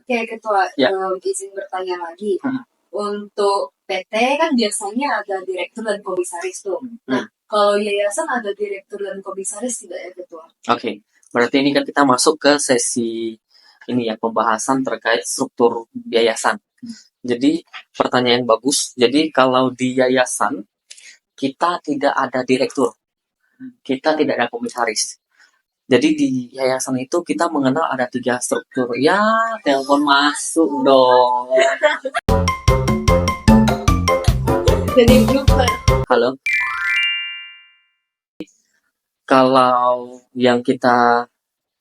Oke, Ketua, Ya. izin bertanya lagi. Untuk PT kan biasanya ada direktur dan komisaris tuh. Nah, kalau yayasan ada direktur dan komisaris tidak ya, Ketua? Oke, berarti ini kan kita masuk ke sesi ini ya, pembahasan terkait struktur yayasan. Jadi pertanyaan yang bagus. Jadi kalau di yayasan kita tidak ada direktur, kita tidak ada komisaris. Jadi di yayasan itu kita mengenal ada 3 struktur. Ya, telepon masuk dong. Jadi blooper. Halo. Kalau yang kita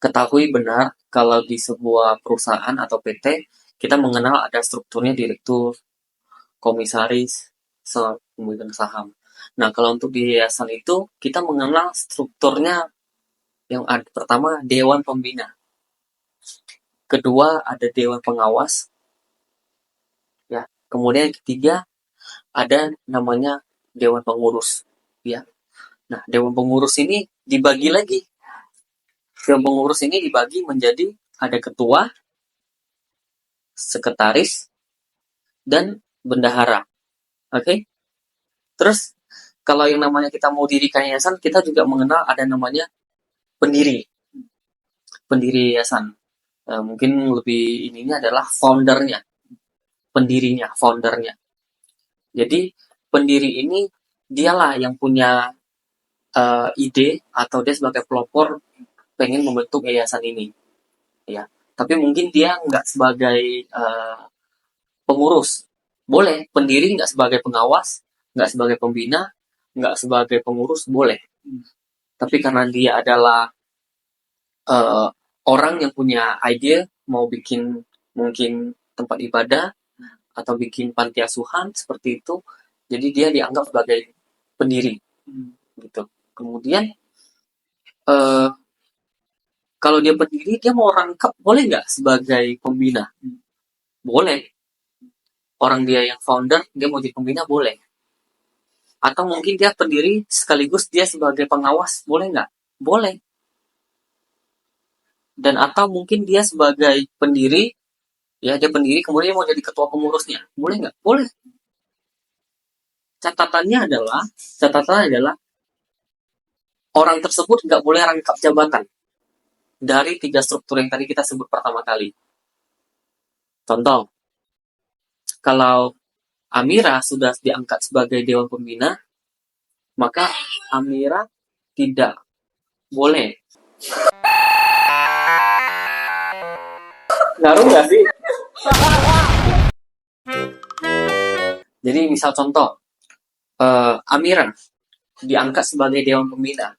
ketahui benar, kalau di sebuah perusahaan atau PT, kita mengenal ada strukturnya direktur, komisaris, pemegang saham. Nah, kalau untuk di yayasan itu, kita mengenal strukturnya yang ada, pertama dewan pembina, kedua ada dewan pengawas, ya. Kemudian yang ketiga ada namanya dewan pengurus, ya. Nah, dewan pengurus ini dibagi lagi. Dewan pengurus ini dibagi menjadi ada ketua, sekretaris, dan bendahara. Oke? Terus kalau yang namanya kita mau dirikan yayasan, kita juga mengenal ada namanya pendiri yayasan. Mungkin lebih ininya adalah foundernya, pendirinya, foundernya. Jadi pendiri ini dialah yang punya ide atau dia sebagai pelopor pengen membentuk yayasan ini, ya. Tapi mungkin dia nggak sebagai pengurus. Boleh pendiri nggak sebagai pengawas, nggak sebagai pembina, nggak sebagai pengurus, boleh. Tapi karena dia adalah orang yang punya ide mau bikin mungkin tempat ibadah atau bikin panti asuhan seperti itu, jadi dia dianggap sebagai pendiri, gitu. Kemudian kalau dia pendiri, dia mau rangkap boleh nggak sebagai pembina? Boleh. Orang dia yang founder, dia mau jadi pembina, boleh. Atau mungkin dia pendiri sekaligus dia sebagai pengawas, boleh nggak? Boleh. Dan atau mungkin dia sebagai pendiri, ya dia pendiri kemudian mau jadi ketua pengurusnya, boleh nggak? Boleh. Catatannya adalah orang tersebut nggak boleh rangkap jabatan dari 3 struktur yang tadi kita sebut pertama kali. Contoh, kalau Amira sudah diangkat sebagai dewan pembina, maka Amira tidak boleh. Ngaruh nggak sih? Jadi misal contoh, Amira diangkat sebagai dewan pembina.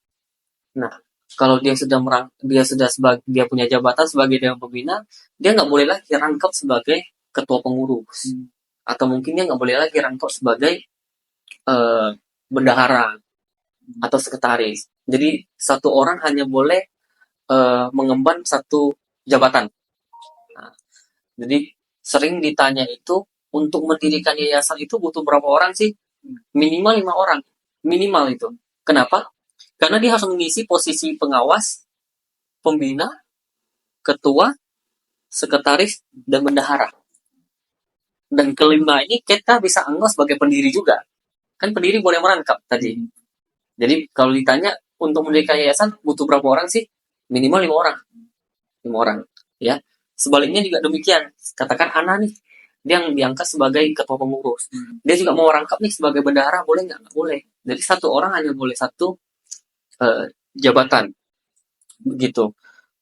Nah, kalau dia dia punya jabatan sebagai dewan pembina, dia nggak boleh lagi rangkap sebagai ketua pengurus, atau mungkin dia nggak boleh lagi rangkap sebagai bendahara atau sekretaris. Jadi satu orang hanya boleh mengemban satu jabatan. Nah, jadi sering ditanya itu untuk mendirikan yayasan itu butuh berapa orang sih? Minimal 5 orang. Minimal itu. Kenapa? Karena dia harus mengisi posisi pengawas, pembina, ketua, sekretaris, dan bendahara. Dan kelima ini kita bisa anggap sebagai pendiri juga. Kan pendiri boleh merangkap tadi. Jadi kalau ditanya untuk mendirikan yayasan butuh berapa orang sih? Minimal 5 orang. 5 orang, ya. Sebaliknya juga demikian. Katakan Ana nih, dia yang diangkat sebagai ketua pengurus. Dia juga mau merangkap nih sebagai bendahara, boleh nggak? Nggak boleh. Jadi satu orang hanya boleh satu jabatan, begitu.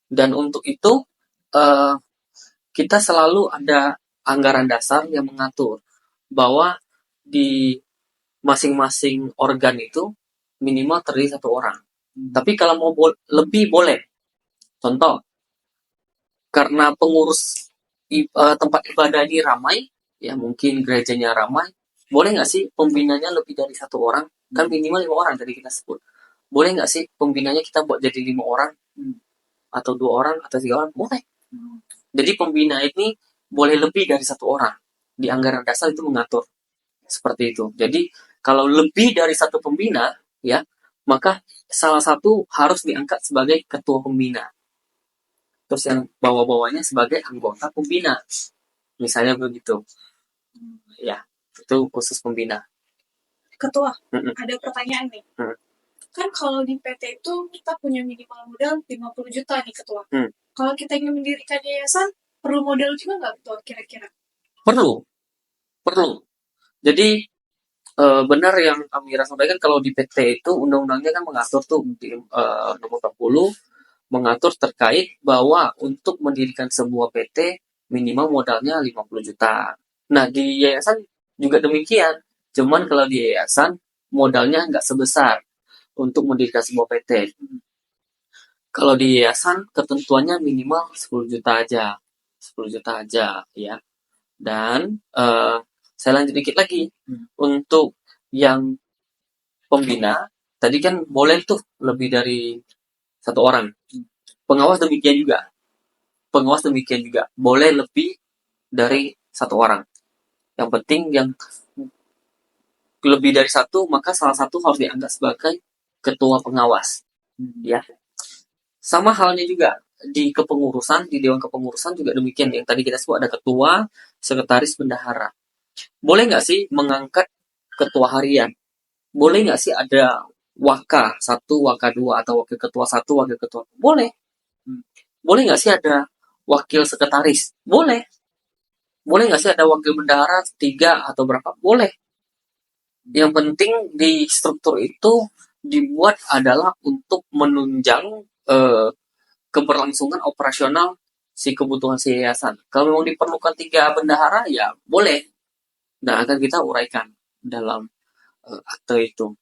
Dan untuk itu kita selalu ada anggaran dasar yang mengatur bahwa di masing-masing organ itu minimal terdiri 1 orang. Tapi kalau mau lebih boleh. Contoh, karena pengurus tempat ibadah ini ramai, ya mungkin gerejanya ramai, boleh nggak sih pembinanya lebih dari 1 orang? Kan minimal 5 orang tadi kita sebut. Boleh nggak sih pembinanya kita buat jadi 5 orang? Atau 2 orang, atau 3 orang? Boleh. Jadi pembina ini boleh lebih dari 1 orang. Di anggaran dasar itu mengatur seperti itu. Jadi kalau lebih dari 1 pembina, ya, maka salah satu harus diangkat sebagai ketua pembina. terus yang bawah-bawahnya sebagai anggota pembina. Misalnya begitu. Ya, itu khusus pembina. Ketua, Mm-mm. ada pertanyaan nih. Mm. Kan kalau di PT itu kita punya minimal modal 50 juta nih Ketua. Mm. Kalau kita ingin mendirikan yayasan, perlu modal juga nggak Ketua kira-kira? Perlu. Jadi benar yang Amira sampaikan, kalau di PT itu undang-undangnya kan mengatur tuh di nomor 40 mengatur terkait bahwa untuk mendirikan sebuah PT minimal modalnya 50 juta. Nah, di yayasan juga demikian. Cuman kalau di yayasan modalnya nggak sebesar untuk mendirikan sebuah PT. Kalau di yayasan ketentuannya minimal 10 juta aja. 10 juta aja ya. Dan saya lanjut dikit lagi. Untuk yang pembina, tadi kan boleh tuh lebih dari satu orang. Pengawas demikian juga. Boleh lebih dari satu orang. Yang penting yang lebih dari satu, maka salah satu harus dianggap sebagai ketua pengawas. Ya. Sama halnya juga di kepengurusan, di Dewan Kepengurusan juga demikian. Yang tadi kita sebut ada ketua, sekretaris, bendahara. Boleh nggak sih mengangkat ketua harian? Boleh nggak sih ada waka 1, waka 2, atau wakil ketua 1, wakil ketua? Boleh. Boleh nggak sih ada wakil sekretaris? Boleh. Boleh nggak sih ada wakil bendahara 3 atau berapa? Boleh. Yang penting di struktur itu dibuat adalah untuk menunjang keberlangsungan operasional si kebutuhan si yayasan. Kalau memang diperlukan 3 bendahara, ya boleh. Dan akan kita uraikan dalam akte itu.